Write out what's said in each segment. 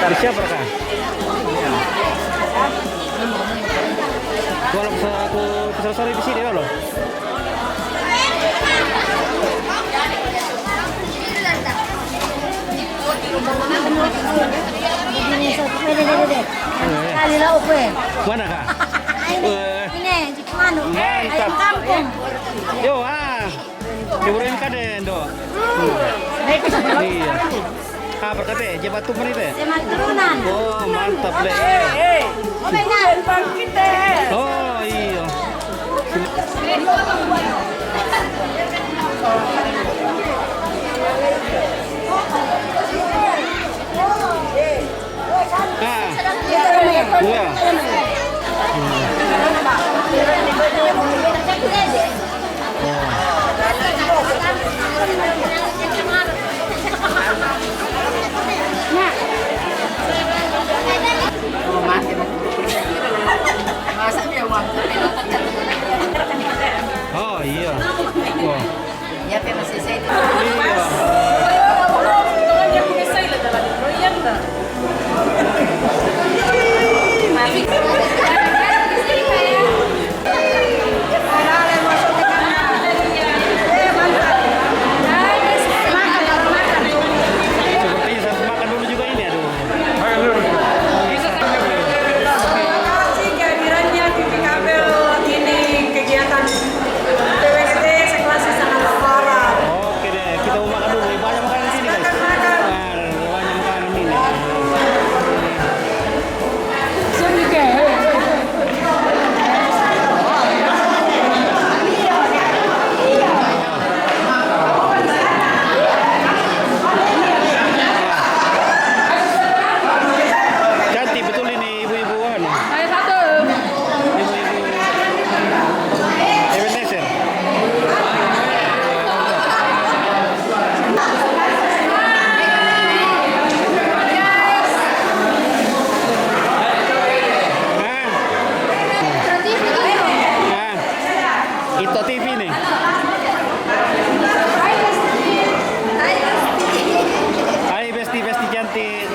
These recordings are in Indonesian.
Siapa kah? Kalau bisa aku besar-besar di sini ya loh. Mana kak? Ini di mana? Ayam kampung. Yo diburuin kaden do. Iya. Apa kata? Jebat tuh menit. Semak turunan. Oh mantap deh. Oh iya. Iya. Oh iya. Wah. Ya masih saya. Iya. Sepertinya saya makan dulu juga ini aduh. Terima kasih kehadirannya TV Kabel ini kegiatan PWGT sekelas Istana Barat. Oke deh, kita mau makan dulu. Banyak makanan di sini guys. Makan. Banyak makanan ini. Cantik betul ini ibu-ibu anu. Ibu-ibu Ebenezer. Itu TV nih. Hai Besti cantik.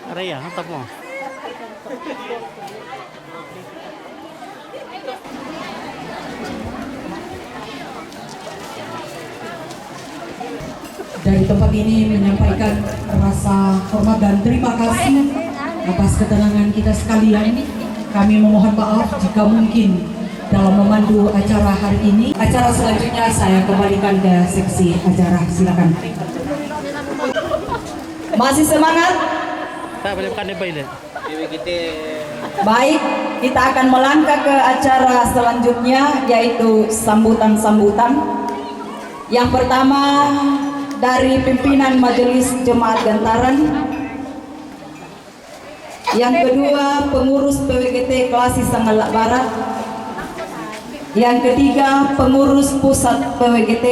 Raya, mantap mo. Dari tempat ini menyampaikan rasa hormat dan terima kasih atas ketenangan kita sekalian. Kami memohon maaf jika mungkin dalam memandu acara hari ini. Acara selanjutnya saya kembalikan ke seksi acara, silakan. Masih semangat? Tak boleh makan depan deh. Baik, kita akan melangkah ke acara selanjutnya yaitu sambutan-sambutan. Yang pertama dari pimpinan Majelis Jemaat Gantaran. Yang kedua pengurus PWGT kelas Istana Barat. Yang ketiga pengurus pusat PWGT.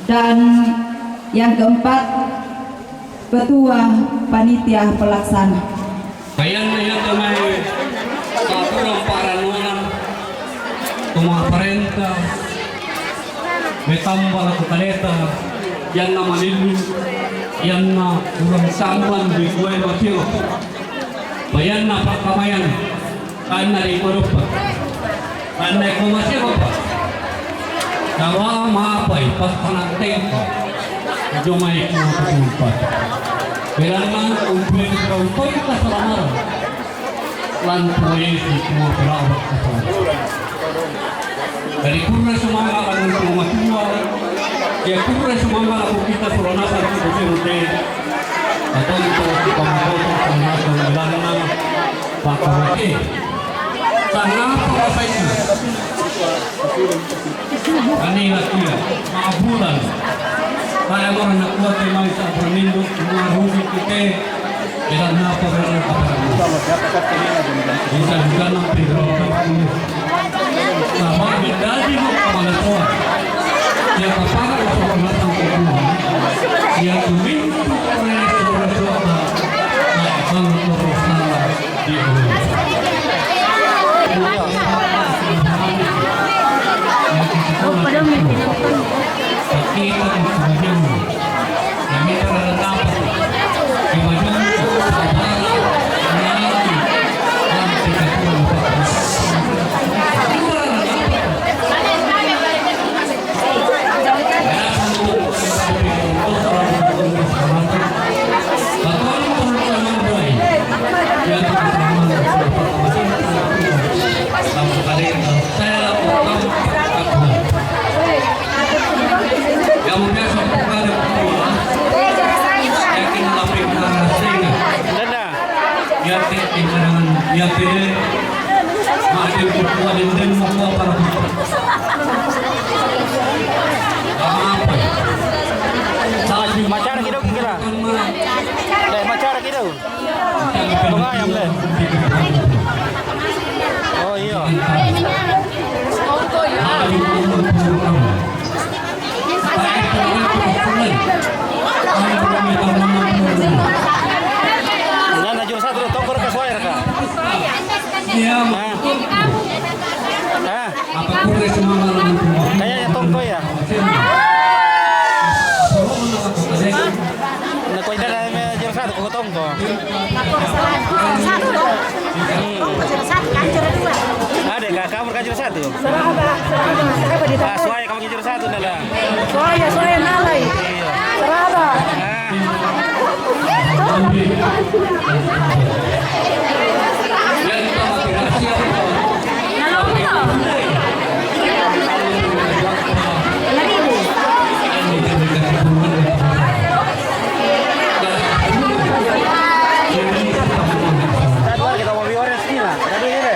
Dan yang keempat ketua panitia pelaksana. Ayan na yan tamay kapulang paranunan tumang parenta may tambal ako kaleta yan na manilu yan na kurang samban di kuwe matyo bayan na pakamayan kan na rin pa kan na kumasyo pa dawa maapay pagpanagtay pa jumay kumapagulpat kailangan umpil ikaw ito kasalaman lan proyek semua berawak kasalaman dari kurna sumangga kanun tumatua ya kurna sumangga ako kita suranasa ko bukirute atau itu pamakoto suranasa bilang na pakawati sana pakasay na kanina kuya mga bulan Kaya mo anak ko ay may sa Fernando, mga hubig kita, ilan na pa rin ang kaparang. Bisa juga ng Pedro. Nah, magandali mo kamalatuan. Yang kaparang sa kamatang kukuhan, yang tuminto ko rin sa kamalatuan na ibang turos na di ulo. Kita ang kabayan mo. Kami naranapan. Kabayan mo. Yang pilih mati perempuan dan mau para apa? Macara kita kira. Deh macara kita. Bunga ayam deh. Oh iya. Nah, najur satu tongkol ke suara kak. Iya. Apapun resma Kayaknya tongko ya. Nah, kau tidak ada najur satu kok tongko. Ada kak kamu kajur satu. Suaya kamu kajur satu nala. Suaya nalai. Seraba. Kita mau biore sini lah. Tadi ini.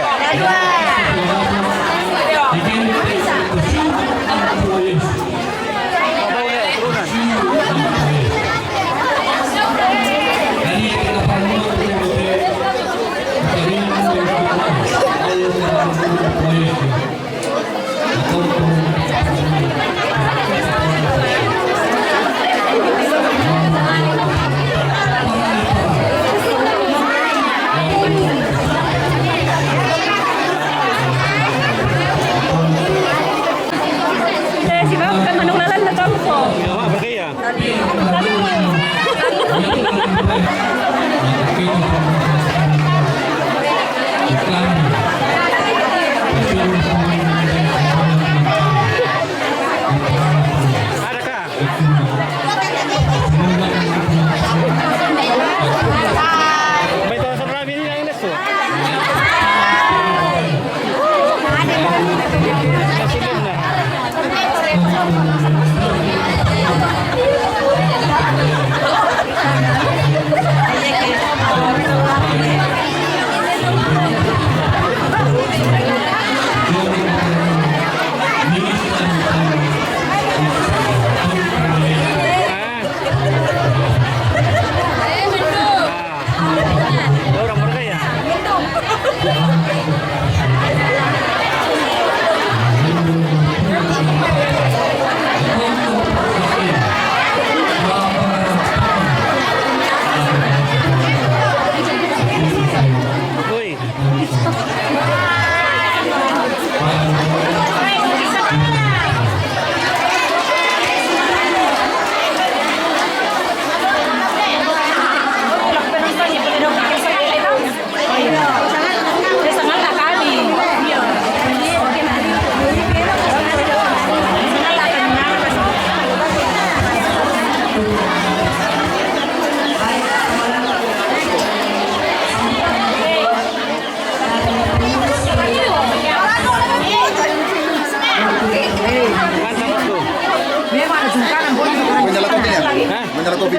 Menyala kopi.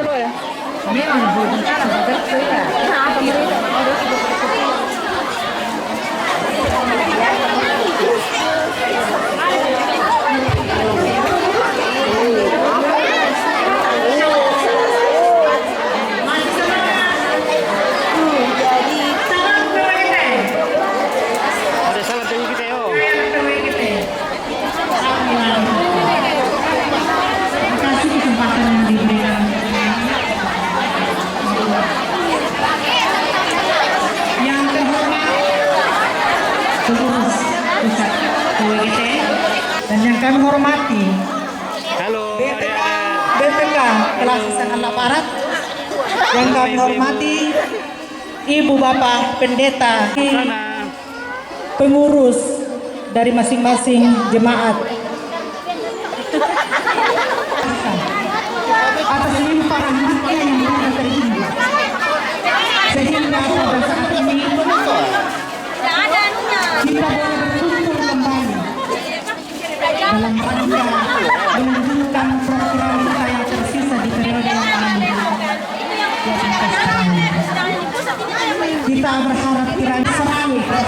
kami hormati Halo. BPK kelas Anak Barat, yang kami hormati Ibu Bapak Pendeta, pengurus dari masing-masing jemaat, atas limpahan hati yang telah terhingga, sehingga pada saat ini kita boleh berkumpul kembali dalam rangka menunjukkan program kita yang tersisa di periode yang lalu. Kita berharap kiranya selalu dan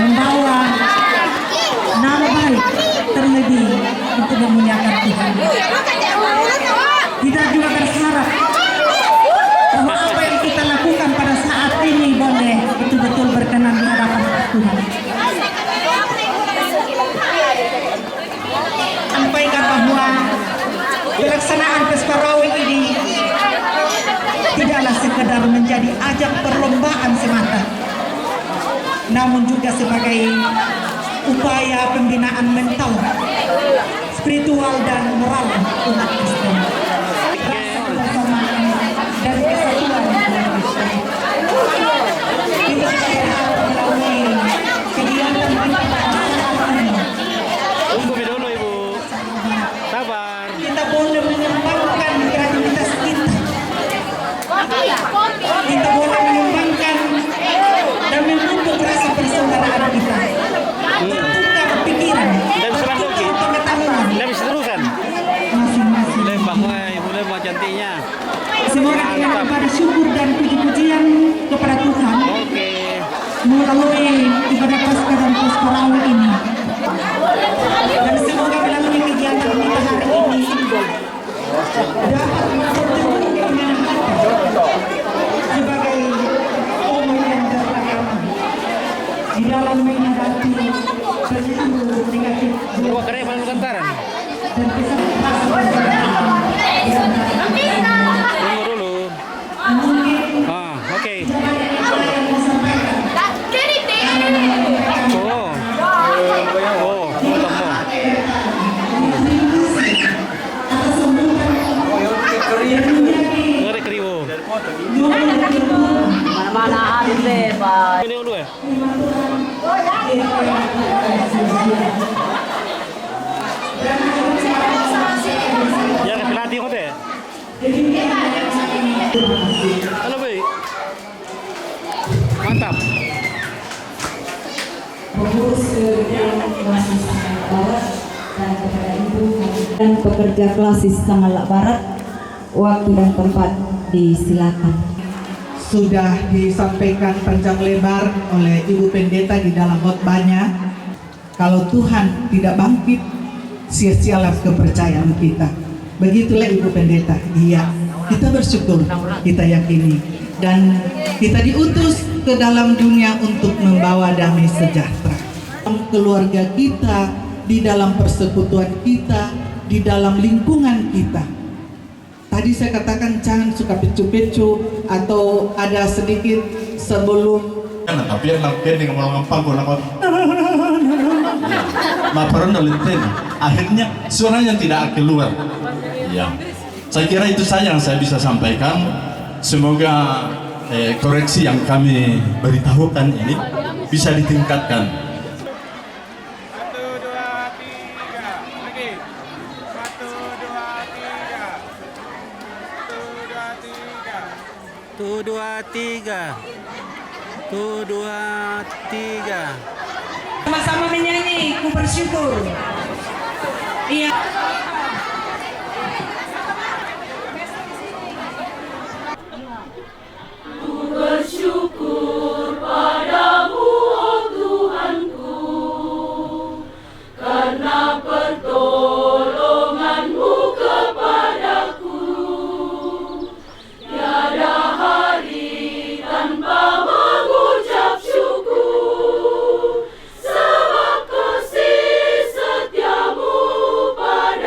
membawa nama baik terlebih untuk memuliakan Tuhan. Kita juga berharap bahwa apa yang kita lakukan pada saat ini boleh betul-betul berkenan di hadapan Tuhan. Sampaikan bahwa pelaksanaan Pesparawit ini tidaklah sekedar menjadi ajang perlombaan semata, namun juga sebagai upaya pembinaan mental, spiritual dan moral umat Kristen. Rasa kebersamaan dan kesatuan umat Kristen. Kita berharap melalui kegiatan kita pada saat ini. Tunggu dulu Ibu. Sabar. Kita boleh mengembangkan kreativitas kita. Kita boleh mengembangkan dan membentuk rasa persaudaraan kita. Bertukar pikiran, bertukar pengetahuan. Udah bisa terusan. Masing-masing. Boleh Mbak, boleh Mbak cantiknya. Semoga dengan ibadah syukur dan puji-pujian kepada Tuhan Oke. melalui ibadah Paskah dan Pesparawit ini, dan semoga melalui kegiatan kita hari ini dapat bertumbuh sebagai umat yang beragama di dalam menghadapi seluruh negatif Dua keren malu kantaran. dan kesempatan. Tunggu dulu. Oke. Oh, ngeri kriwo. Mana ada deh, Pak. Ini dulu ya. Ya, pelatih kau teh. Halo, baik. Mantap. Pengurus Klasis Barat dan kepada Ibu dan pekerja Klasis Sangalak Barat, waktu dan tempat disilakan. Sudah disampaikan panjang lebar oleh Ibu Pendeta di dalam khotbahnya. Kalau Tuhan tidak bangkit, sia-sialah kepercayaan kita. Begitulah Ibu Pendeta. Iya, kita bersyukur, kita yakini, dan kita diutus ke dalam dunia untuk membawa damai sejahtera. Dalam keluarga kita, di dalam persekutuan kita, di dalam lingkungan kita. Tadi saya katakan jangan suka pecu-pecu atau ada sedikit sebelum. Tapi yang nampil dengan ngomong panggung apa? Maparan naliten. Akhirnya suaranya tidak keluar. Ya, saya kira itu saja yang saya bisa sampaikan. Semoga koreksi yang kami beritahukan ini bisa ditingkatkan. 1, 2, 3, lagi. 1, 2, 3. Sama-sama menyanyi, ku bersyukur. Iya. Bersyukur padamu, oh Tuhanku, karena pertolonganmu kepadaku. Tiada hari tanpa mengucap syukur, sebab kasih setiamu pada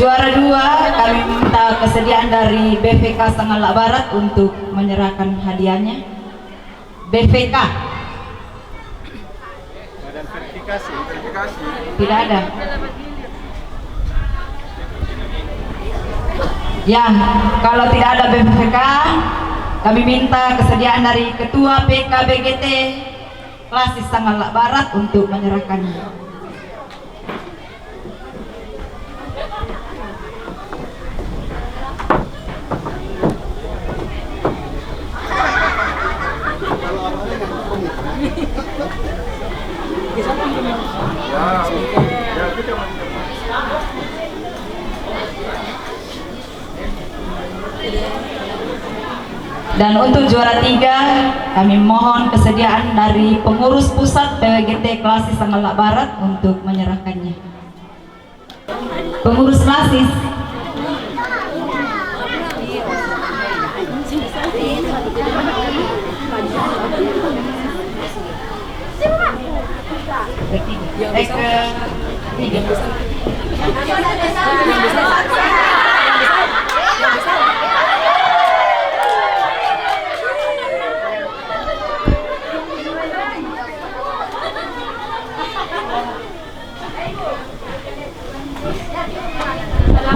Juara 2 kami minta kesediaan dari BVK Sangalak Barat untuk menyerahkan hadiahnya. BVK. Badan verifikasi. Tidak ada. Ya, kalau tidak ada BVK, kami minta kesediaan dari Ketua PKBGT Klasis Sangalak Barat untuk menyerahkannya. Dan untuk juara 3 kami mohon kesediaan dari pengurus pusat PWGT Klasis Sangalak Barat untuk menyerahkannya. Pengurus Klasis.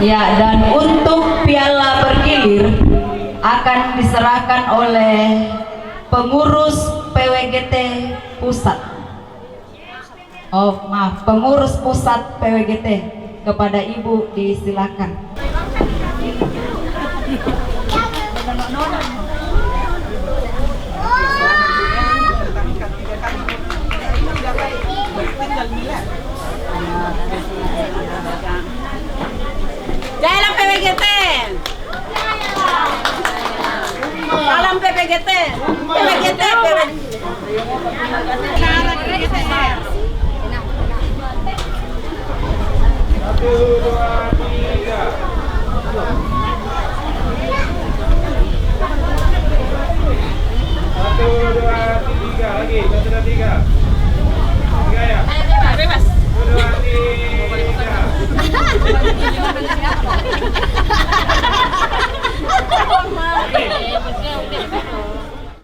Ya, dan untuk piala bergilir akan diserahkan oleh pengurus PWGT pusat. Oh, maaf, pengurus pusat PWGT. Kepada Ibu disilakan. Jalan PWGT. Salam PWGT. PWGT. Satu, dua, tiga. Satu, dua, tiga lagi. Satu, dua, tiga. Tiga ya. Bebas. Satu, dua, tiga.